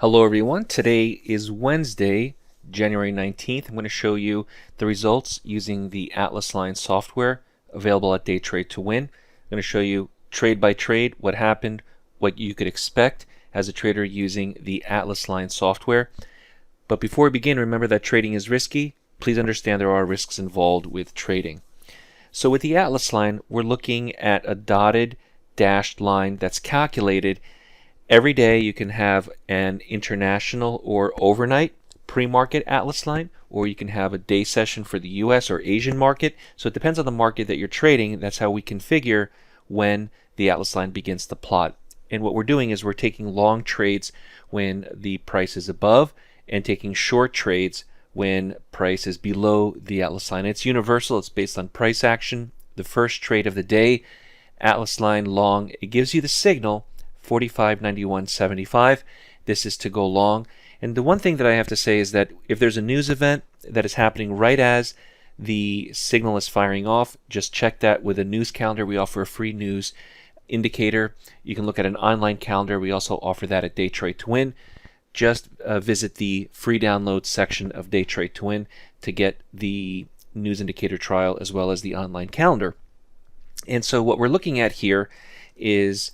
Hello everyone, today is Wednesday, January 19th. I'm going to show you the results using the Atlas Line software available at Daytradetowin. I'm going to show you trade by trade, what happened, what you could expect as a trader using the Atlas Line software. But before we begin, remember that trading is risky. Please understand there are risks involved with trading. So with the Atlas Line, we're looking at a dotted dashed line that's calculated. Every day you can have an international or overnight pre-market Atlas line, or you can have a day session for the US or Asian market. So it depends on the market that you're trading. That's how we configure when the Atlas line begins to plot. And what we're doing is we're taking long trades when the price is above and taking short trades when price is below the Atlas line. It's universal. It's based on price action. The first trade of the day, Atlas line long, it gives you the signal 45.91.75. This is to go long. And the one thing that I have to say is that if there's a news event that is happening right as the signal is firing off, just check that with a news calendar. We offer a free news indicator. You can look at an online calendar. We also offer that at Daytradetowin. Just visit the free download section of Daytradetowin to get the news indicator trial as well as the online calendar. And so what we're looking at here is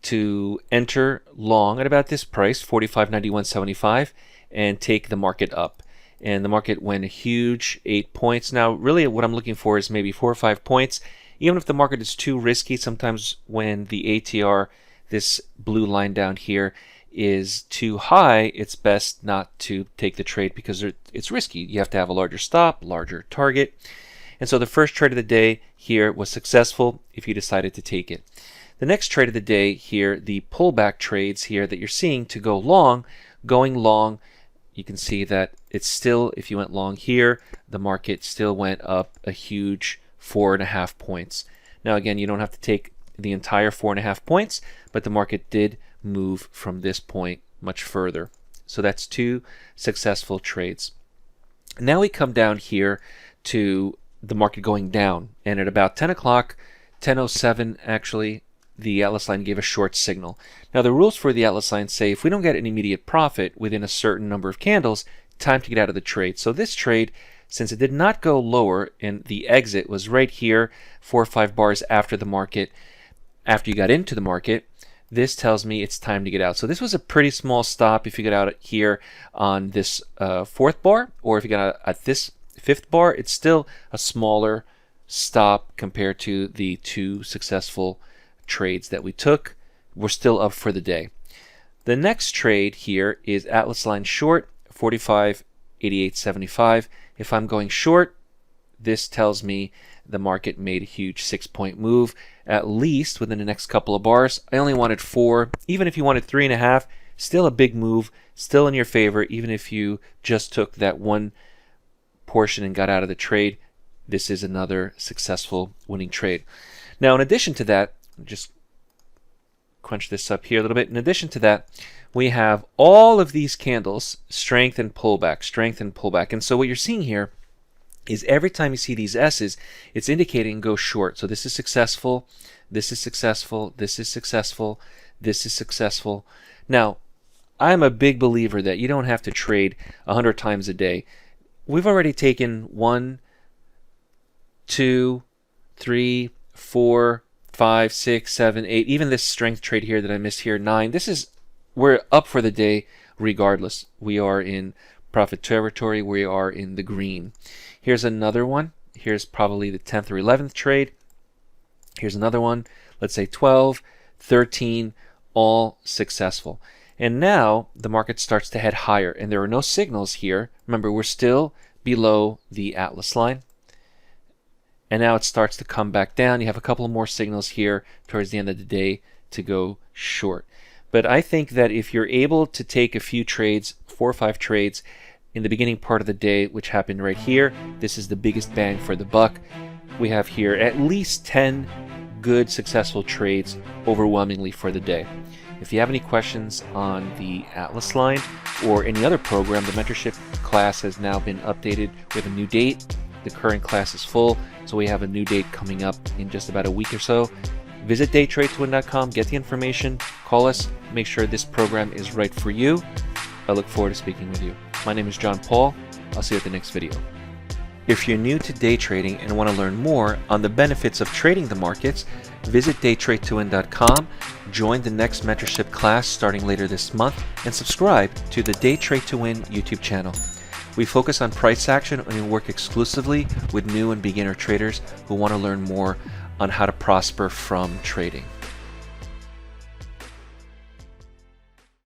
to enter long at about this price, 45.91.75, and take the market up. And the market went a huge 8 points. Now, really what I'm looking for is maybe 4 or 5 points. Even if the market is too risky, sometimes when the ATR, this blue line down here, is too high, it's best not to take the trade because it's risky. You have to have a larger stop, larger target. And so the first trade of the day here was successful if you decided to take it. The next trade of the day here, the pullback trades here that you're seeing to go long, going long, you can see that it's still, if you went long here, the market still went up a huge 4.5 points. Now again, you don't have to take the entire 4.5 points, but the market did move from this point much further. So that's 2 successful trades. Now we come down here to the market going down, and at about 10 o'clock, 10:07 actually, the Atlas line gave a short signal. Now the rules for the Atlas line say if we don't get an immediate profit within a certain number of candles, time to get out of the trade. So this trade, since it did not go lower and the exit was right here, 4 or 5 bars after the market, after you got into the market, this tells me it's time to get out. So this was a pretty small stop if you get out here on this 4th bar, or if you got out at this 5th bar, it's still a smaller stop compared to the 2 successful trades that we took. We're still up for the day. The next trade here is Atlas line short, 45.88.75. If I'm going short, this tells me the market made a huge 6-point move, at least within the next couple of bars. I only wanted 4. Even if you wanted 3.5, still a big move, still in your favor, even if you just took that one portion and got out of the trade. This is another successful winning trade. Now, in addition to that, just crunch this up here a little bit. In addition to that, we have all of these candles, strength and pullback, strength and pullback. And so what you're seeing here is every time you see these S's, it's indicating go short. So this is successful, this is successful, this is successful, this is successful. Now, I'm a big believer that you don't have to trade 100 times a day. We've already taken 1, 2, 3, 4, 5, 6, 7, 8, even this strength trade here that I missed here, 9. We're up for the day regardless. We are in profit territory. We are in the green. Here's another one. Here's probably the 10th or 11th trade. Here's another one. Let's say 12, 13, all successful. And now the market starts to head higher, and there are no signals here. Remember, we're still below the Atlas line. And now it starts to come back down. You have a couple more signals here towards the end of the day to go short. But I think that if you're able to take a few trades, 4 or 5 trades in the beginning part of the day, which happened right here, this is the biggest bang for the buck. We have here at least 10 good successful trades overwhelmingly for the day. If you have any questions on the Atlas line or any other program, the mentorship class has now been updated. We have a new date. The current class is full, so we have a new date coming up in just about a week or so. Visit Daytradetowin.com, get the information, call us, make sure this program is right for you. I look forward to speaking with you. My name is John Paul. I'll see you at the next video. If you're new to day trading and want to learn more on the benefits of trading the markets, visit Daytradetowin.com, join the next mentorship class starting later this month, and subscribe to the Day Trade to Win YouTube channel. We focus on price action and we work exclusively with new and beginner traders who want to learn more on how to prosper from trading.